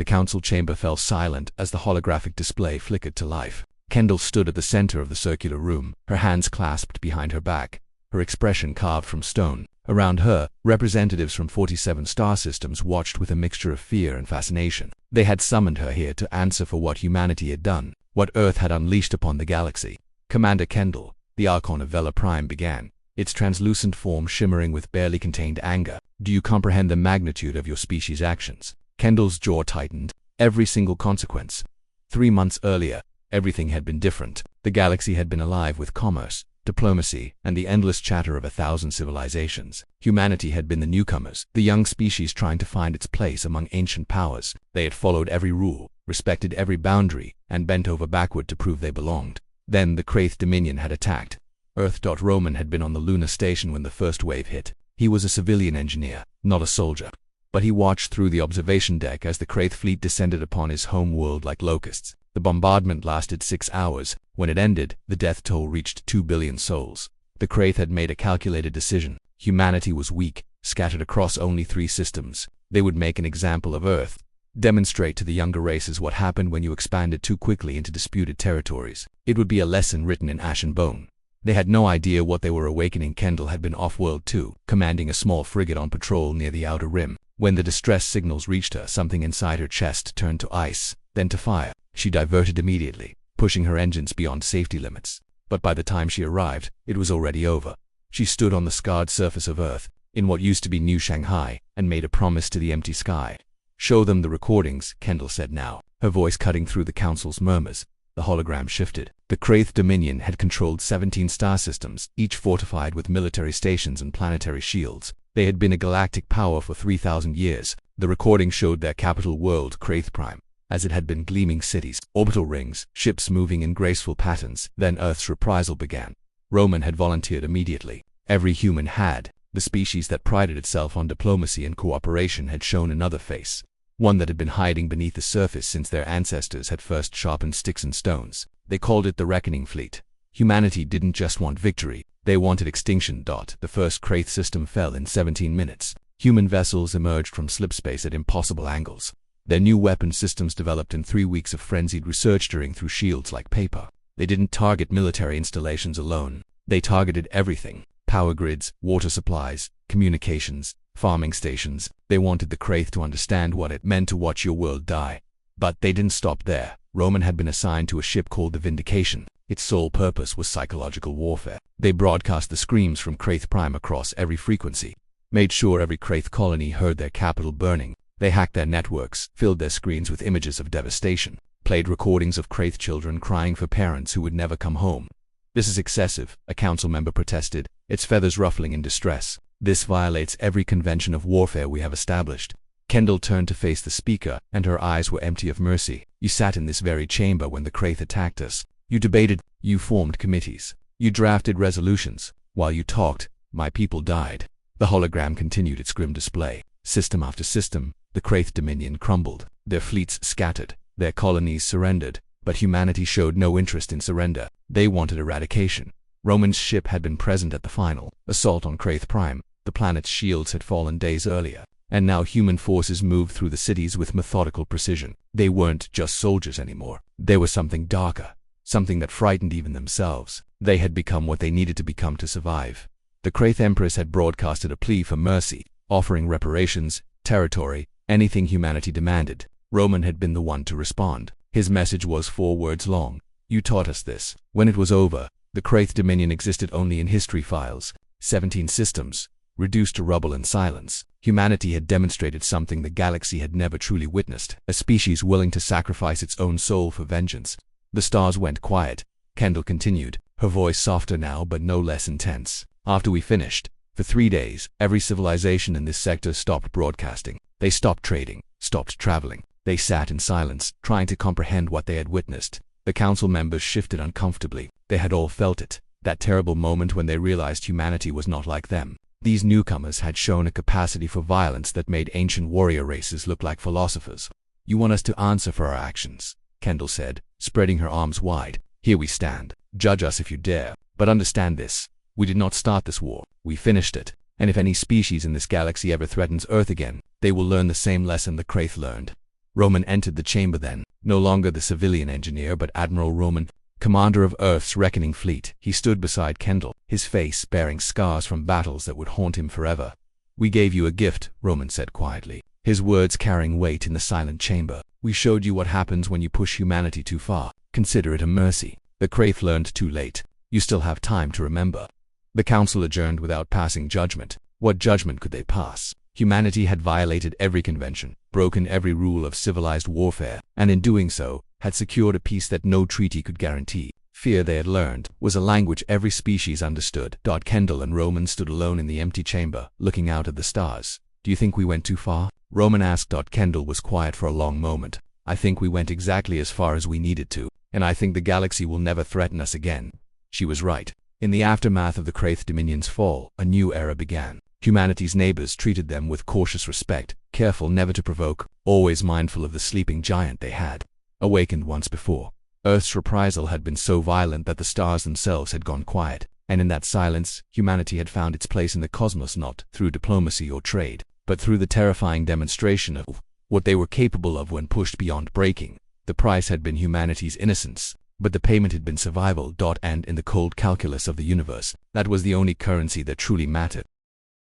The council chamber fell silent as the holographic display flickered to life. Kendall stood at the center of the circular room, her hands clasped behind her back, her expression carved from stone. Around her, representatives from 47 star systems watched with a mixture of fear and fascination. They had summoned her here to answer for what humanity had done, what Earth had unleashed upon the galaxy. Commander Kendall, the Archon of Vela Prime began, its translucent form shimmering with barely contained anger. Do you comprehend the magnitude of your species' actions? Kendall's jaw tightened. Every single consequence. 3 months earlier, everything had been different. The galaxy had been alive with commerce, diplomacy, and the endless chatter of 1,000 civilizations. Humanity had been the newcomers, the young species trying to find its place among ancient powers. They had followed every rule, respected every boundary, and bent over backward to prove they belonged. Then the Craith Dominion had attacked. Earth. Roman had been on the lunar station when the first wave hit. He was a civilian engineer, not a soldier. But he watched through the observation deck as the Craith fleet descended upon his home world like locusts. The bombardment lasted 6 hours. When it ended, the death toll reached 2 billion souls. The Craith had made a calculated decision. Humanity was weak, scattered across only 3 systems. They would make an example of Earth, demonstrate to the younger races what happened when you expanded too quickly into disputed territories. It would be a lesson written in ash and bone. They had no idea what they were awakening. Kendall had been off-world too, commanding a small frigate on patrol near the outer rim. When the distress signals reached her, something inside her chest turned to ice, then to fire. She diverted immediately, pushing her engines beyond safety limits. But by the time she arrived, it was already over. She stood on the scarred surface of Earth, in what used to be New Shanghai, and made a promise to the empty sky. Show them the recordings, Kendall said now, her voice cutting through the council's murmurs. The hologram shifted. The Craith Dominion had controlled 17 star systems, each fortified with military stations and planetary shields. They had been a galactic power for 3,000 years. The recording showed their capital world, Craith Prime, as it had been gleaming cities, orbital rings, ships moving in graceful patterns. Then Earth's reprisal began. Roman had volunteered immediately. Every human had. The species that prided itself on diplomacy and cooperation had shown another face, one that had been hiding beneath the surface since their ancestors had first sharpened sticks and stones. They called it the Reckoning Fleet. Humanity didn't just want victory, they wanted extinction. The first Craith system fell in 17 minutes. Human vessels emerged from slipspace at impossible angles. Their new weapon systems developed in 3 weeks of frenzied research tearing through shields like paper. They didn't target military installations alone. They targeted everything. Power grids, water supplies, communications, farming stations. They wanted the Craith to understand what it meant to watch your world die. But they didn't stop there. Roman had been assigned to a ship called the Vindication. Its sole purpose was psychological warfare. They broadcast the screams from Craith Prime across every frequency, made sure every Craith colony heard their capital burning. They hacked their networks, filled their screens with images of devastation, played recordings of Craith children crying for parents who would never come home. This is excessive, a council member protested, its feathers ruffling in distress. This violates every convention of warfare we have established. Kendall turned to face the speaker, and her eyes were empty of mercy. You sat in this very chamber when the Craith attacked us. You debated, you formed committees, you drafted resolutions. While you talked, my people died. The hologram continued its grim display. System after system, the Craith Dominion crumbled. Their fleets scattered, their colonies surrendered. But humanity showed no interest in surrender. They wanted eradication. Roman's ship had been present at the final assault on Craith Prime. The planet's shields had fallen days earlier, and now human forces moved through the cities with methodical precision. They weren't just soldiers anymore. They were something darker, something that frightened even themselves. They had become what they needed to become to survive. The Craith Empress had broadcasted a plea for mercy, offering reparations, territory, anything humanity demanded. Roman had been the one to respond. His message was 4 words long. You taught us this. When it was over, the Craith Dominion existed only in history files. 17 systems, reduced to rubble and silence. Humanity had demonstrated something the galaxy had never truly witnessed, a species willing to sacrifice its own soul for vengeance. The stars went quiet. Kendall continued, her voice softer now but no less intense. After we finished, for 3 days, every civilization in this sector stopped broadcasting. They stopped trading, stopped traveling. They sat in silence, trying to comprehend what they had witnessed. The council members shifted uncomfortably. They had all felt it, that terrible moment when they realized humanity was not like them. These newcomers had shown a capacity for violence that made ancient warrior races look like philosophers. You want us to answer for our actions, Kendall said, spreading her arms wide. Here we stand. Judge us if you dare. But understand this. We did not start this war. We finished it. And if any species in this galaxy ever threatens Earth again, they will learn the same lesson the Craith learned. Roman entered the chamber then, no longer the civilian engineer but Admiral Roman, commander of Earth's reckoning fleet. He stood beside Kendall, his face bearing scars from battles that would haunt him forever. "We gave you a gift," Roman said quietly, his words carrying weight in the silent chamber. "We showed you what happens when you push humanity too far. Consider it a mercy. The Craith learned too late. You still have time to remember." The council adjourned without passing judgment. What judgment could they pass? Humanity had violated every convention, broken every rule of civilized warfare, and in doing so, had secured a peace that no treaty could guarantee. Fear, they had learned, was a language every species understood. Kendall and Roman stood alone in the empty chamber, looking out at the stars. "Do you think we went too far?" Roman asked. Kendall was quiet for a long moment. "I think we went exactly as far as we needed to, and I think the galaxy will never threaten us again." She was right. In the aftermath of the Craith Dominion's fall, a new era began. Humanity's neighbors treated them with cautious respect, careful never to provoke, always mindful of the sleeping giant they had awakened once before. Earth's reprisal had been so violent that the stars themselves had gone quiet, and in that silence, humanity had found its place in the cosmos not through diplomacy or trade, but through the terrifying demonstration of what they were capable of when pushed beyond breaking. The price had been humanity's innocence, but the payment had been survival. And in the cold calculus of the universe, that was the only currency that truly mattered.